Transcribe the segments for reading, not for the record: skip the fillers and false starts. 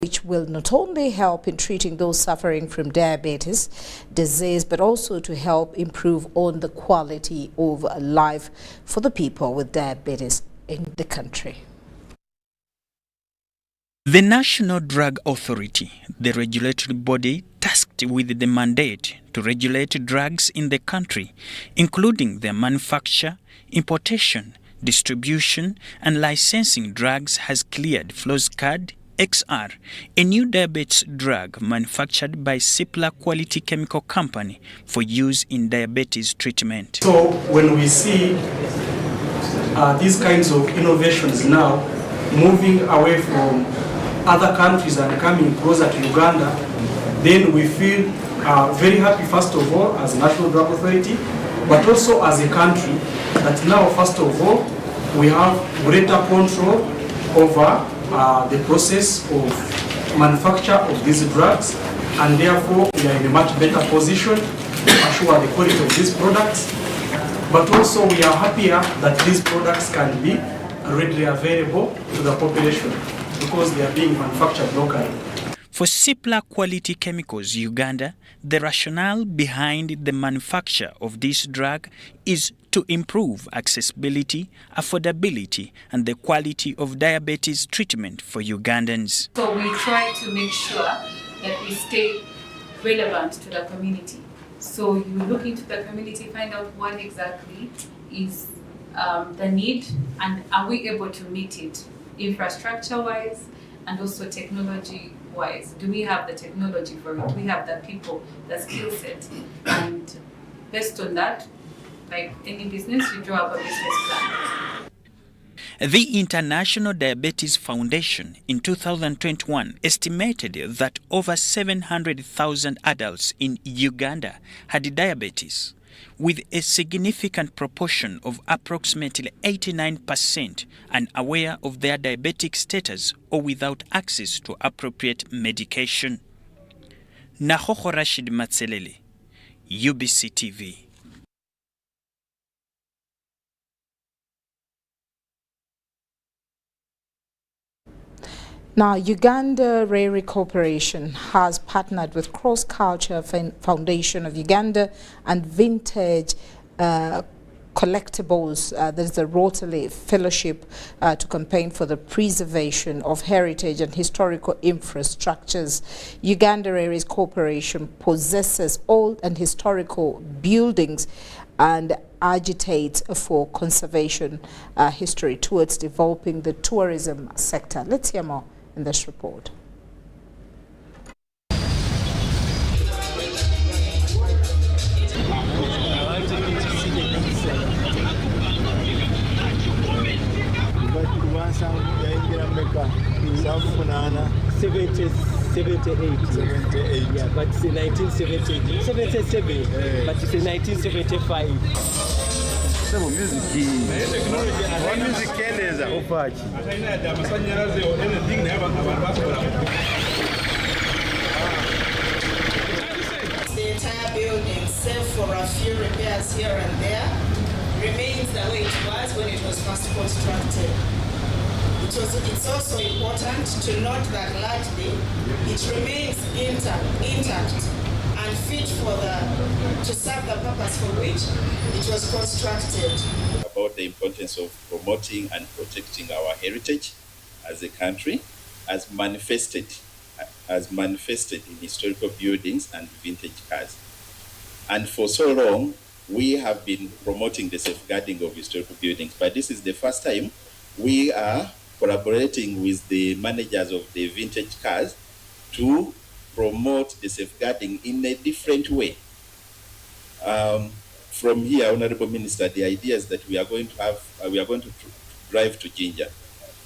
which will not only help in treating those suffering from diabetes disease, but also to help improve on the quality of life for the people with diabetes in the country. The National Drug Authority, the regulatory body tasked with the mandate to regulate drugs in the country, including their manufacture, importation, distribution, and licensing drugs, has cleared Flozcard XR, a new diabetes drug manufactured by Cipla Quality Chemical Company for use in diabetes treatment. So when we see these kinds of innovations now moving away from other countries and coming closer to Uganda, then we feel very happy, first of all, as National Drug Authority, but also as a country, that now, first of all, we have greater control over the process of manufacture of these drugs, and therefore we are in a much better position to assure the quality of these products. But also we are happier that these products can be readily available to the population, because they are being manufactured locally. For Cipla Quality Chemicals Uganda, the rationale behind the manufacture of this drug is to improve accessibility, affordability, and the quality of diabetes treatment for Ugandans. So we try to make sure that we stay relevant to the community. So you look into the community, find out what exactly is the need, and are we able to meet it infrastructure-wise and also technology-wise. Do we have the technology for it? Do we have the people, the skill set? And based on that, like any business, you draw up a business plan. The International Diabetes Foundation in 2021 estimated that over 700,000 adults in Uganda had diabetes, with a significant proportion of approximately 89% unaware of their diabetic status or without access to appropriate medication. Nahoho Rashid Matselele, UBC TV. Now, Uganda Railway Corporation has partnered with Cross Culture Foundation of Uganda and Vintage Collectibles, there's a Rotary Fellowship to campaign for the preservation of heritage and historical infrastructures. Uganda Railways Corporation possesses old and historical buildings and agitates for conservation history towards developing the tourism sector. Let's hear more in this report. Yeah, but it's 1970, 77, but it's 1975. Some music. What music is The entire building, save for a few repairs here and there, remains the way it was when it was first constructed. It's also important to note that largely it remains intact and fit to serve the purpose for which it was constructed. About the importance of promoting and protecting our heritage as a country, as manifested in historical buildings and vintage cars. And for so long, we have been promoting the safeguarding of historical buildings, but this is the first time we are collaborating with the managers of the vintage cars to promote the safeguarding in a different way. From here, Honorable Minister, the idea is that we are going to drive to Jinja,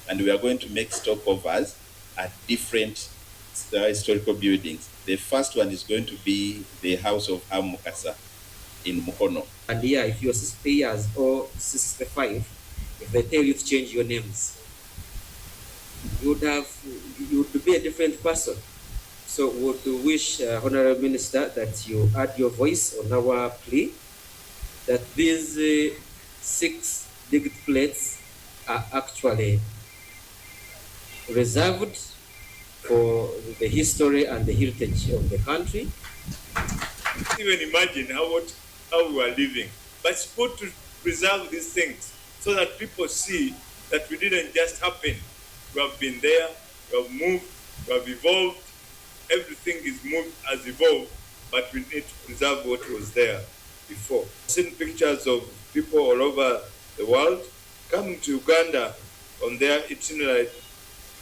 and we are going to make stopovers at different historical buildings. The first one is going to be the House of Hamukasa in Mukono. And here, if you're 60 years or 65, if they tell you to change your names, you would be a different person. So we would wish, Honorable Minister, that you add your voice on our plea that these 6 digit plates are actually reserved for the history and the heritage of the country. Even imagine how we are living. But it's good to preserve these things so that people see that we didn't just happen. We have been there, we have moved, we have evolved. Everything is moved, has evolved, but we need to preserve what was there before. I've seen pictures of people all over the world coming to Uganda on their itinerary,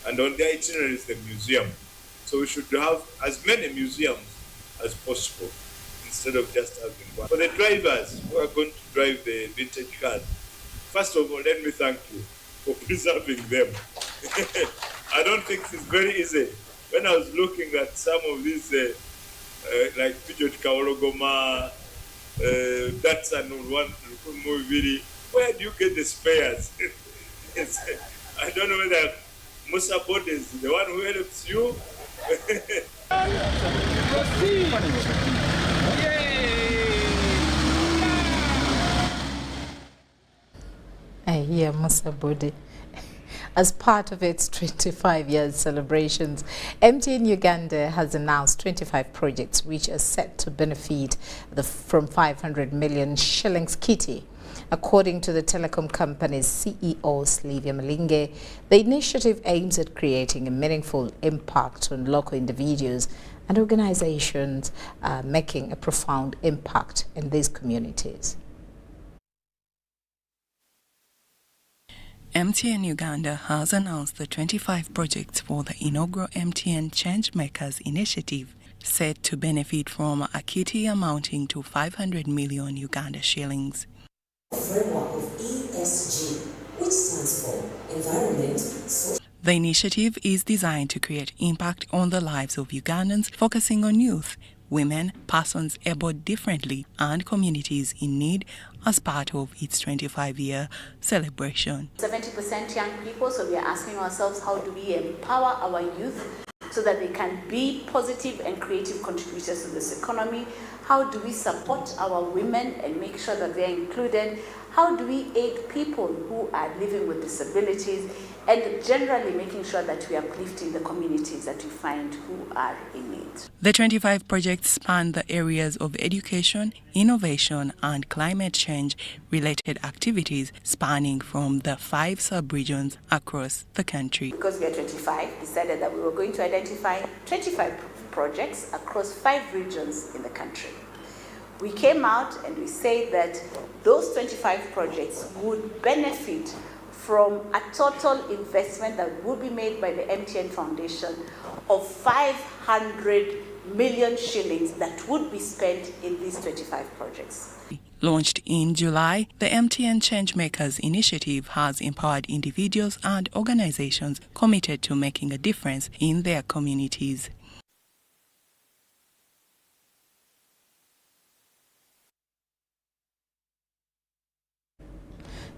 and on their itinerary is the museum. So we should have as many museums as possible instead of just having one. For the drivers who are going to drive the vintage cars, first of all, let me thank you for preserving them. I don't think it's very easy. When I was looking at some of these, like Pijot Kaologoma, Datsun one movie, where do you get the spares? I don't know whether Musa Bode is the one who helps you. I hear Musa Bode. As part of its 25 years celebrations, MTN Uganda has announced 25 projects which are set to benefit from 500 million shillings kitty. According to the telecom company's CEO, Sylvia Malinge, the initiative aims at creating a meaningful impact on local individuals and organizations making a profound impact in these communities. MTN Uganda has announced the 25 projects for the inaugural MTN Changemakers initiative, set to benefit from a kitty amounting to 500 million Uganda shillings. Framework of ESG, which stands for Environment, Social. The initiative is designed to create impact on the lives of Ugandans, focusing on youth, women, persons abled differently, and communities in need as part of its 25-year celebration. 70% young people, so we are asking ourselves, how do we empower our youth so that they can be positive and creative contributors to this economy? How do we support our women and make sure that they're included? How do we aid people who are living with disabilities, and generally making sure that we are uplifting the communities that we find who are in need? The 25 projects span the areas of education, innovation, and climate change-related activities spanning from the 5 sub-regions across the country. Because we are 25, decided that we were going to identify 25 projects across 5 regions in the country. We came out and we said that those 25 projects would benefit from a total investment that would be made by the MTN Foundation of 500 million shillings that would be spent in these 25 projects. Launched in July, the MTN Changemakers initiative has empowered individuals and organizations committed to making a difference in their communities.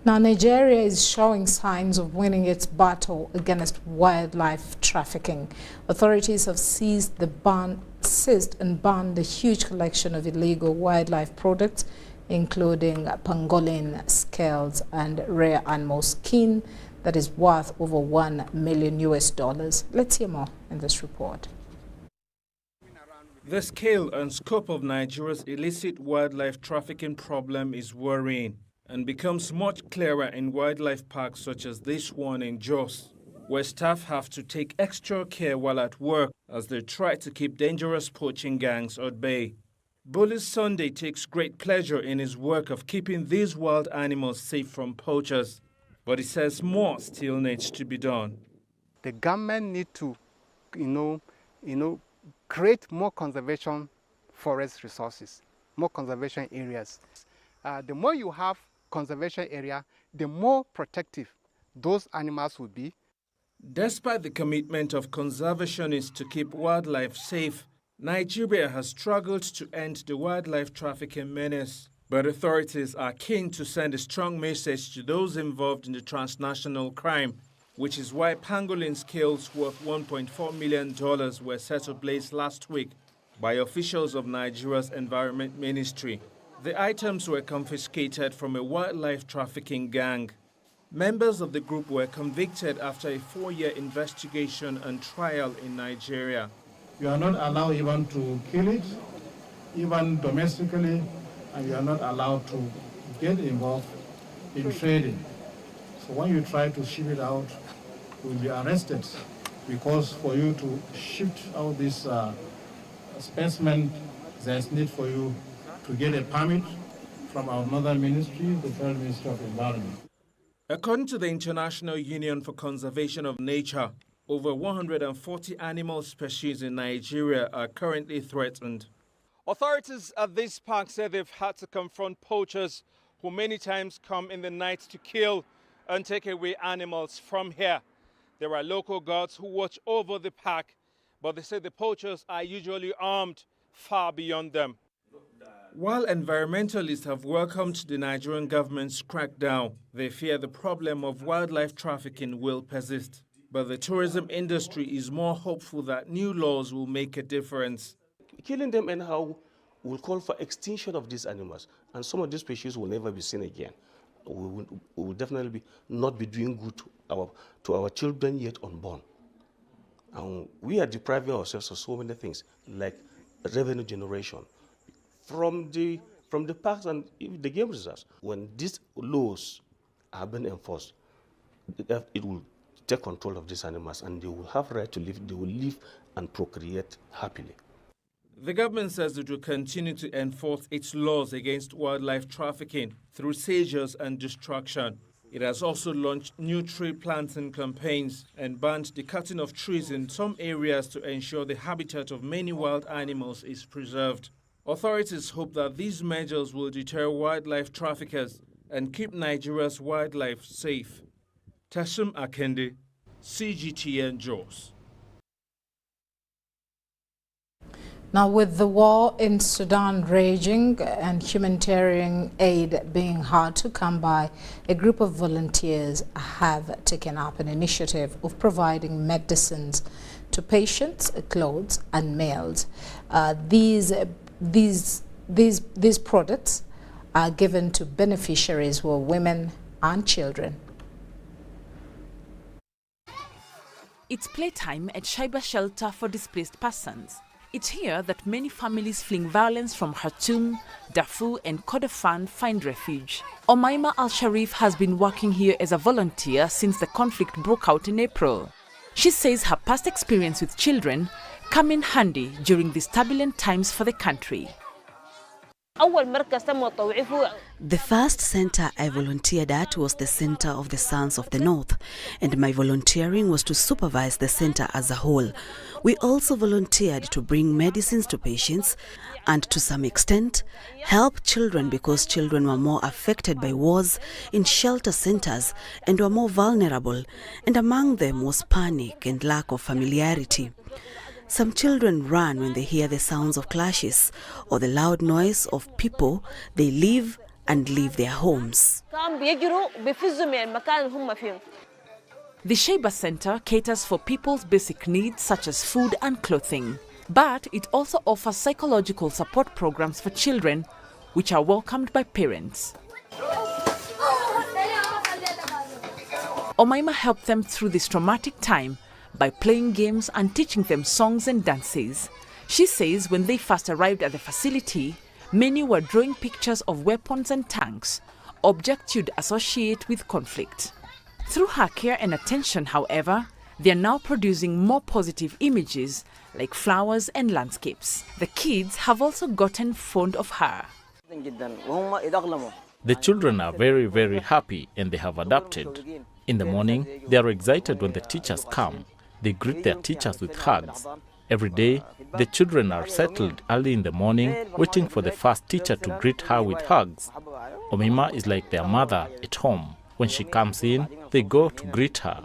Now, Nigeria is showing signs of winning its battle against wildlife trafficking. Authorities have seized and banned a huge collection of illegal wildlife products, including pangolin scales and rare animal skin that is worth over $1 million. Let's hear more in this report. The scale and scope of Nigeria's illicit wildlife trafficking problem is worrying, and becomes much clearer in wildlife parks such as this one in Jos, where staff have to take extra care while at work as they try to keep dangerous poaching gangs at bay. Bullis Sunday takes great pleasure in his work of keeping these wild animals safe from poachers, but he says more still needs to be done. The government need to, create more conservation forest resources, more conservation areas. The more you have conservation area, the more protective those animals will be. Despite the commitment of conservationists to keep wildlife safe, Nigeria has struggled to end the wildlife trafficking menace. But authorities are keen to send a strong message to those involved in the transnational crime, which is why pangolin scales worth $1.4 million were set ablaze last week by officials of Nigeria's Environment Ministry. The items were confiscated from a wildlife trafficking gang. Members of the group were convicted after a 4-year investigation and trial in Nigeria. You are not allowed even to kill it, even domestically, and you are not allowed to get involved in trading. So when you try to ship it out, you will be arrested, because for you to ship out this specimen, there's need for you to get a permit from our mother ministry, the Federal Ministry of Environment. According to the International Union for Conservation of Nature, over 140 animal species in Nigeria are currently threatened. Authorities at this park say they've had to confront poachers who many times come in the night to kill and take away animals from here. There are local guards who watch over the park, but they say the poachers are usually armed far beyond them. While environmentalists have welcomed the Nigerian government's crackdown, they fear the problem of wildlife trafficking will persist. But the tourism industry is more hopeful that new laws will make a difference. Killing them anyhow will call for extinction of these animals, and some of these species will never be seen again. We will definitely not be doing good to our children yet unborn. And we are depriving ourselves of so many things, like revenue generation from the parks and the game reserves. When these laws are being enforced, it will take control of these animals, and they will have right to live. They will live and procreate happily. The government says it will continue to enforce its laws against wildlife trafficking through seizures and destruction. It has also launched new tree planting campaigns and banned the cutting of trees in some areas to ensure the habitat of many wild animals is preserved. Authorities hope that these measures will deter wildlife traffickers and keep Nigeria's wildlife safe. Tashim Akende, CGTN Jos. Now, with the war in Sudan raging and humanitarian aid being hard to come by, a group of volunteers have taken up an initiative of providing medicines to patients, clothes and meals. These products are given to beneficiaries who are women and children. It's playtime at Shaiba Shelter for Displaced Persons. It's here that many families fleeing violence from Khartoum, Darfur and Kordofan find refuge. Omaima Al-Sharif has been working here as a volunteer since the conflict broke out in April. She says her past experience with children come in handy during these turbulent times for the country. The first center I volunteered at was the Center of the Sons of the North, and my volunteering was to supervise the center as a whole. We also volunteered to bring medicines to patients and, to some extent, help children because children were more affected by wars in shelter centers and were more vulnerable, and among them was panic and lack of familiarity. Some children run when they hear the sounds of clashes or the loud noise of people they leave and leave their homes. The Shaiba Center caters for people's basic needs such as food and clothing, but it also offers psychological support programs for children, which are welcomed by parents. Omaima helped them through this traumatic time by playing games and teaching them songs and dances. She says when they first arrived at the facility, many were drawing pictures of weapons and tanks, objects you'd associate with conflict. Through her care and attention, however, they are now producing more positive images like flowers and landscapes. The kids have also gotten fond of her. The children are very, very happy and they have adapted. In the morning, they are excited when the teachers come. They greet their teachers with hugs. Every day, the children are settled early in the morning, waiting for the first teacher to greet her with hugs. Omaima is like their mother at home. When she comes in, they go to greet her.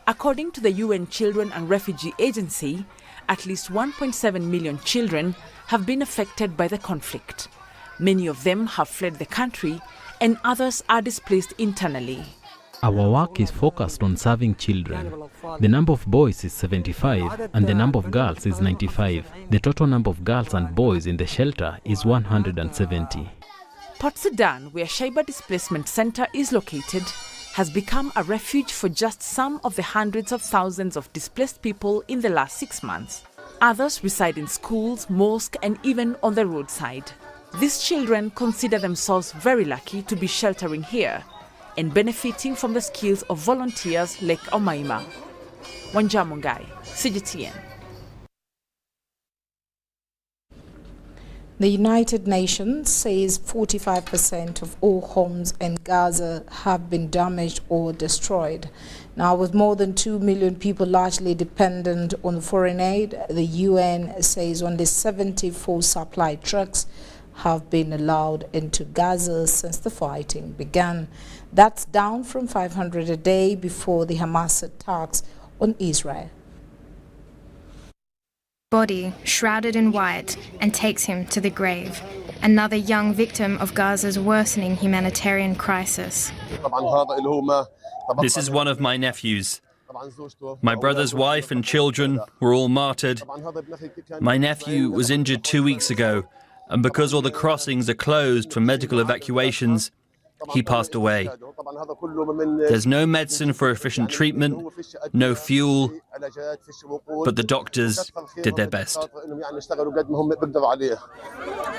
According to the UN Children and Refugee Agency, at least 1.7 million children have been affected by the conflict. Many of them have fled the country and others are displaced internally. Our work is focused on serving children. The number of boys is 75 and the number of girls is 95. The total number of girls and boys in the shelter is 170. Port Sudan, where Shaiba Displacement Center is located, has become a refuge for just some of the hundreds of thousands of displaced people in the last 6 months. Others reside in schools, mosques, and even on the roadside. These children consider themselves very lucky to be sheltering here and benefiting from the skills of volunteers like Omaima. Wanjamungai, CGTN. The United Nations says 45% of all homes in Gaza have been damaged or destroyed. Now, with more than 2 million people largely dependent on foreign aid, the UN says only 74 supply trucks have been allowed into Gaza since the fighting began. That's down from 500 a day before the Hamas attacks on Israel. Body shrouded in white and takes him to the grave. Another young victim of Gaza's worsening humanitarian crisis. This is one of my nephews. My brother's wife and children were all martyred. My nephew was injured 2 weeks ago, and because all the crossings are closed for medical evacuations, he passed away. There's no medicine for efficient treatment, no fuel, but the doctors did their best.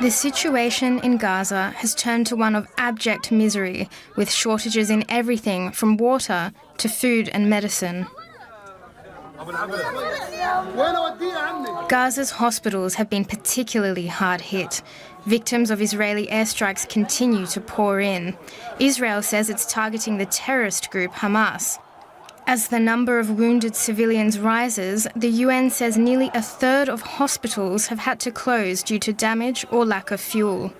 The situation in Gaza has turned to one of abject misery, with shortages in everything from water to food and medicine. Gaza's hospitals have been particularly hard hit. Victims of Israeli airstrikes continue to pour in. Israel says it's targeting the terrorist group Hamas. As the number of wounded civilians rises, the UN says nearly a third of hospitals have had to close due to damage or lack of fuel.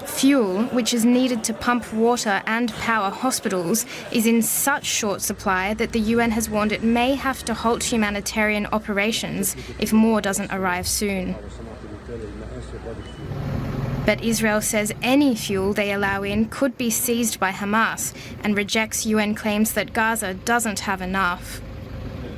Fuel, which is needed to pump water and power hospitals, is in such short supply that the UN has warned it may have to halt humanitarian operations if more doesn't arrive soon. But Israel says any fuel they allow in could be seized by Hamas and rejects UN claims that Gaza doesn't have enough.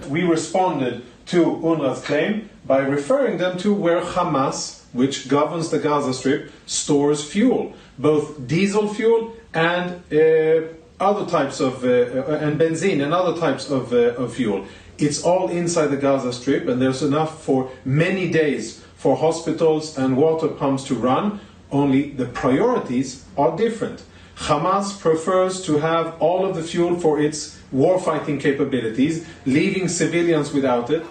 We responded to UNRWA's claim by referring them to where Hamas, which governs the Gaza Strip, stores fuel, both diesel fuel and other types of and benzene and other types of fuel. It's all inside the Gaza Strip, and there's enough for many days for hospitals and water pumps to run. Only the priorities are different. Hamas prefers to have all of the fuel for its warfighting capabilities, leaving civilians without it.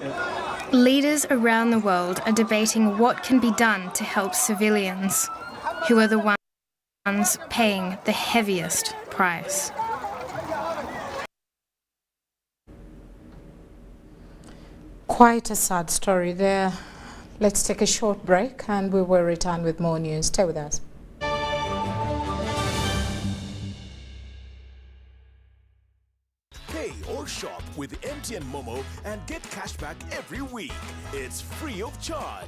Leaders around the world are debating what can be done to help civilians, who are the ones paying the heaviest price. Quite a sad story there. Let's take a short break and we will return with more news. Stay with us. Pay or shop with MTN Momo and get cashback every week. It's free of charge.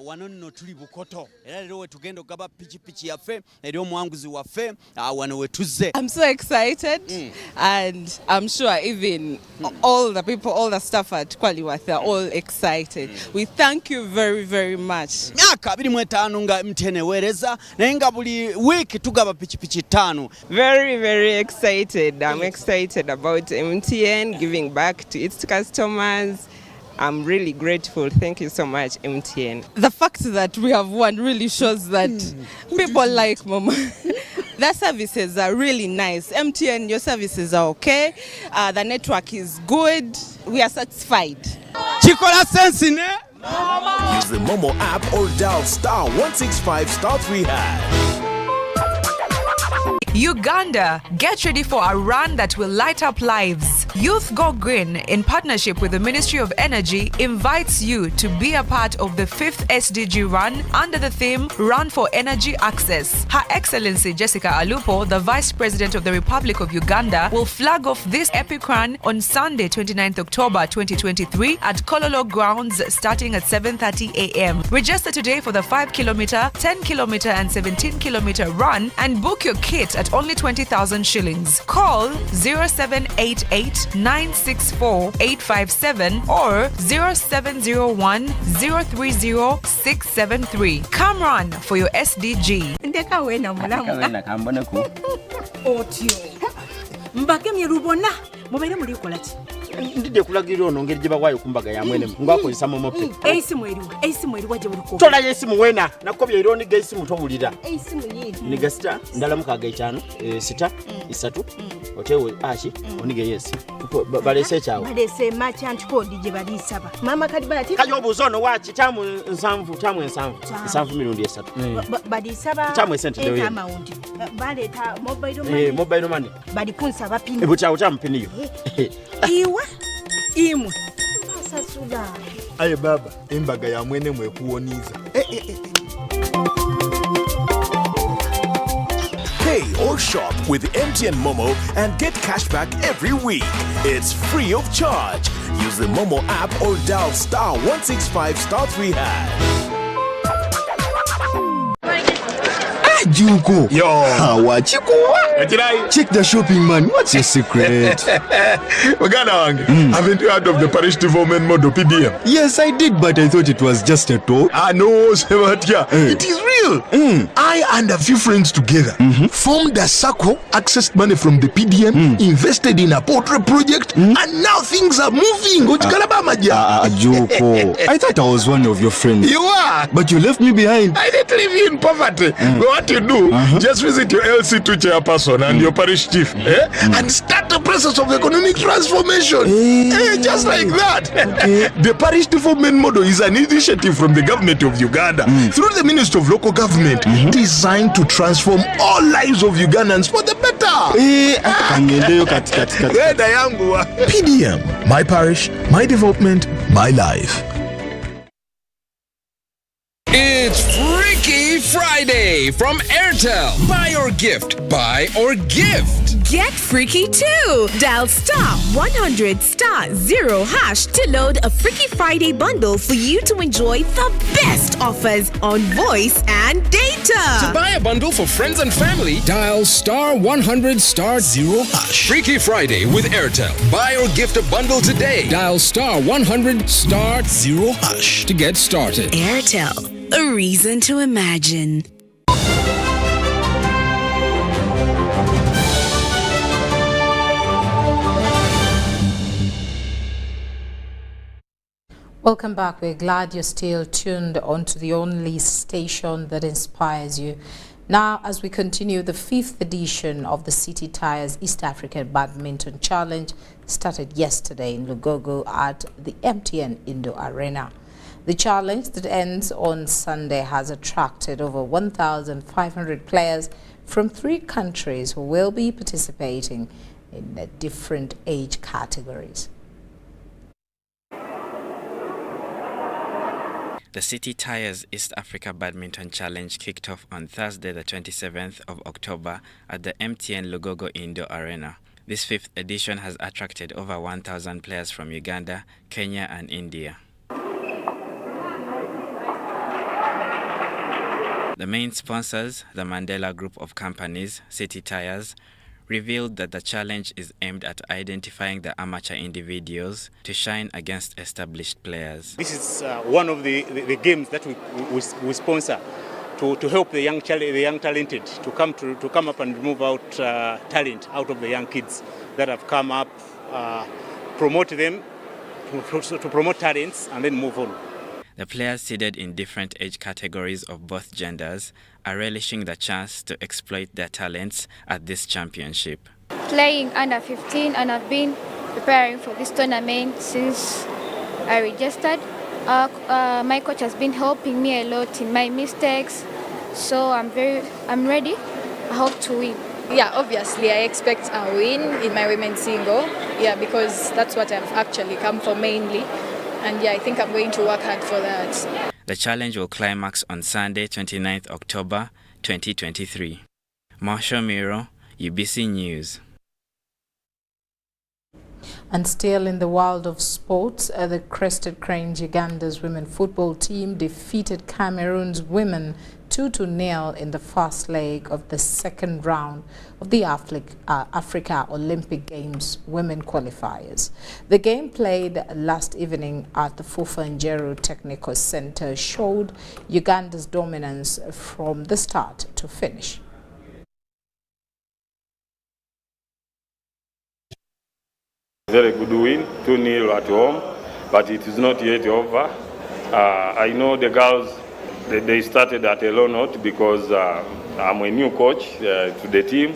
wano nno tuli bukoto era lero wetugenda okugaba pichipichi yaffe eri omwanguzi waffe wano wetuzze. I'm so excited and I'm sure even all the people, all the staff at Kwaliwath are all excited. We thank you very, very much. Myaka 25 nga MTN eweereza naye nga buli week tugaba pichipichi 5. Very, very excited. I'm excited about MTN giving back to its customers. I'm really grateful. Thank you so much, MTN. The fact that we have won really shows that people like Mama. Their services are really nice. MTN, your services are okay. The network is good. We are satisfied. Chikola sense ne? Use the Momo app or dial *165*3#. Uganda, get ready for a run that will light up lives. Youth Go Green, in partnership with the Ministry of Energy, invites you to be a part of the 5th SDG run under the theme Run for Energy Access. Her Excellency Jessica Alupo, the Vice President of the Republic of Uganda, will flag off this epic run on Sunday, 29th October 2023 at Kololo Grounds starting at 7:30 a.m. Register today for the 5 kilometer, 10 kilometer and 17 kilometer run and book your kit at at only 20,000 shillings. Call 0788 964 857 or 0701 030 673. Come run for your SDG. Ndije kulagirira ono ngeri gyebawayo kumbaga ya mwene ngwakozesa momope esimu waje buliko tola yesimu wena nakobya ironi gesimu tobulira esimu yindi niga sita ndala mukaga 5 sita 3 otewe ashi onige yes balese chawo balese merchant code gye balisaba mama kadi balati kayo buzono wachi tamu nsanvu mirundi 3 balisaba tamu sente dewe amount baleta mobile money bali kunsaba pin ebucha utampini yo iwa imwe basasula aye baba embaga ya mwene mwekuwoniza Pay or shop with MTN Momo and get cashback every week. It's free of charge. Use the Momo app or dial *165*3#. Juko. Yo. Check the shopping, man. What's your secret? Haven't you heard of the parish development model PDM? Yes, I did, but I thought it was just a talk. No, Sebatia. It is real. I and a few friends together formed a circle, accessed money from the PDM, invested in a poultry project, and now things are moving. Juko. I thought I was one of your friends. You are. But you left me behind. I didn't leave you in poverty. What you do, just visit your LC2 chairperson and your parish chief and start the process of economic transformation. Just like that. The parish development model is an initiative from the government of Uganda through the Ministry of Local Government designed to transform all lives of Ugandans for the better. PDM, my parish, my development, my life. It's Freaky Friday from Airtel. Buy or gift. Buy or gift. Get freaky too. Dial *100*0# to load a Freaky Friday bundle for you to enjoy the best offers on voice and data. To buy a bundle for friends and family, dial *100*0#. Freaky Friday with Airtel. Buy or gift a bundle today. Dial *100*0# to get started. Airtel. A reason to imagine. Welcome back. We're glad you're still tuned onto the only station that inspires you. Now, as we continue, the 5th edition of the City Tires East African Badminton Challenge started yesterday in Lugogo at the MTN Indo Arena. The challenge that ends on Sunday has attracted over 1,500 players from 3 countries who will be participating in the different age categories. The City Tires East Africa Badminton Challenge kicked off on Thursday, the 27th of October at the MTN Lugogo Indo Arena. This 5th edition has attracted over 1,000 players from Uganda, Kenya and India. The main sponsors, the Mandela Group of Companies, City Tires, revealed that the challenge is aimed at identifying the amateur individuals to shine against established players. This is one of the games that we sponsor to help the young talented to come up and move out talent out of the young kids that have come up, promote them, to promote talents and then move on. The players seeded in different age categories of both genders are relishing the chance to exploit their talents at this championship. Playing under 15, and I've been preparing for this tournament since I registered. My coach has been helping me a lot in my mistakes, so I'm ready. I hope to win. Yeah, obviously I expect a win in my women's single. Yeah, because that's what I've actually come for mainly. And yeah, I think I'm going to work hard for that. The challenge will climax on Sunday, 29th October 2023. Marshall Miro, UBC News. And still in the world of sports, the Crested Cranes Uganda's women football team defeated Cameroon's women 2-0 in the first leg of the second round of the Africa Olympic Games women qualifiers. The game played last evening at the Fufa Technical Center showed Uganda's dominance from the start to finish. Very good win, 2-0 at home, but it is not yet over. I know the girls, they started at a low note because I'm a new coach to the team.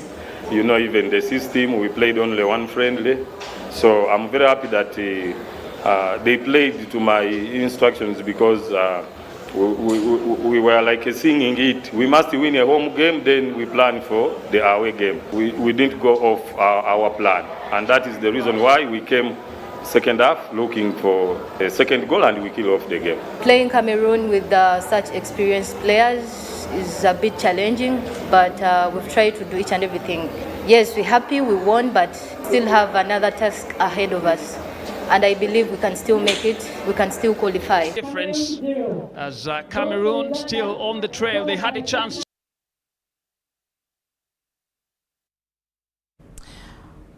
You know, even the system, we played only one friendly. So I'm very happy that they played to my instructions because we were like singing it. We must win a home game, then we plan for the away game. We didn't go off our plan. And that is the reason why we came second half looking for a second goal and we kill off the game. Playing Cameroon with such experienced players is a bit challenging, but we've tried to do each and everything. Yes, we're happy we won, but still have another task ahead of us. And I believe we can still make it, we can still qualify. Difference as Cameroon still on the trail. They had a chance.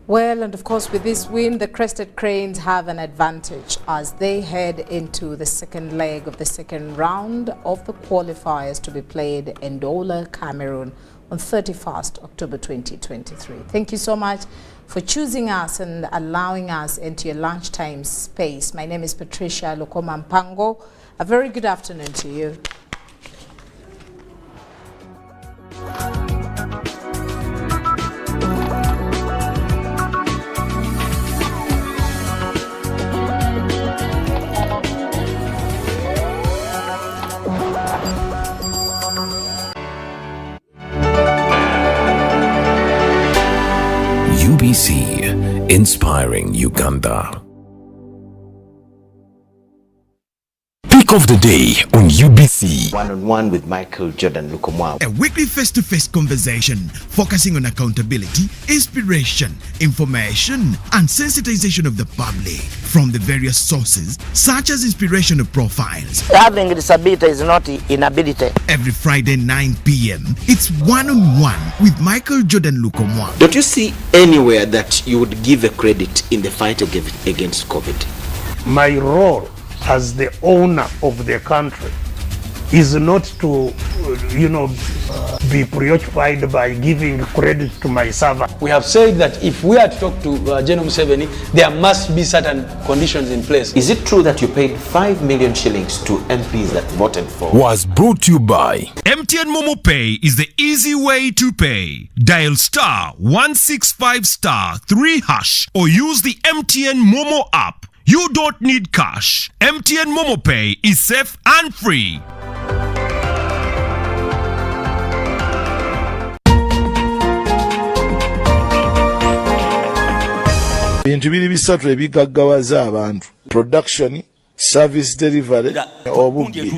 Well, and of course, with this win, the Crested Cranes have an advantage as they head into the second leg of the second round of the qualifiers to be played in Douala, Cameroon on 31st October 2023. Thank you so much for choosing us and allowing us into your lunchtime space. My name is Patricia Lokoma Mpango. A very good afternoon to you. UBC, inspiring Uganda. Pick of the day on UBC. One-on-one with Michael Jordan Lukomwa. A weekly face-to-face conversation focusing on accountability, inspiration, information, and sensitization of the public from the various sources such as inspirational profiles. Having a disability is not inability. Every Friday 9 p.m. it's one-on-one with Michael Jordan Lukomwa. Don't you see anywhere that you would give a credit in the fight against COVID? My role as the owner of the country is not to, be preoccupied by giving credit to my servant. We have said that if we are to talk to General Museveni, there must be certain conditions in place. Is it true that you paid 5 million shillings to MPs that voted for? Was brought to you by MTN Momo Pay is the easy way to pay. Dial *165*3# or use the MTN Momo app. You don't need cash. MTN Momo Pay is safe and free. Bintu biri bisatu ebigaggawaza abantu: production, service delivery, obubbi.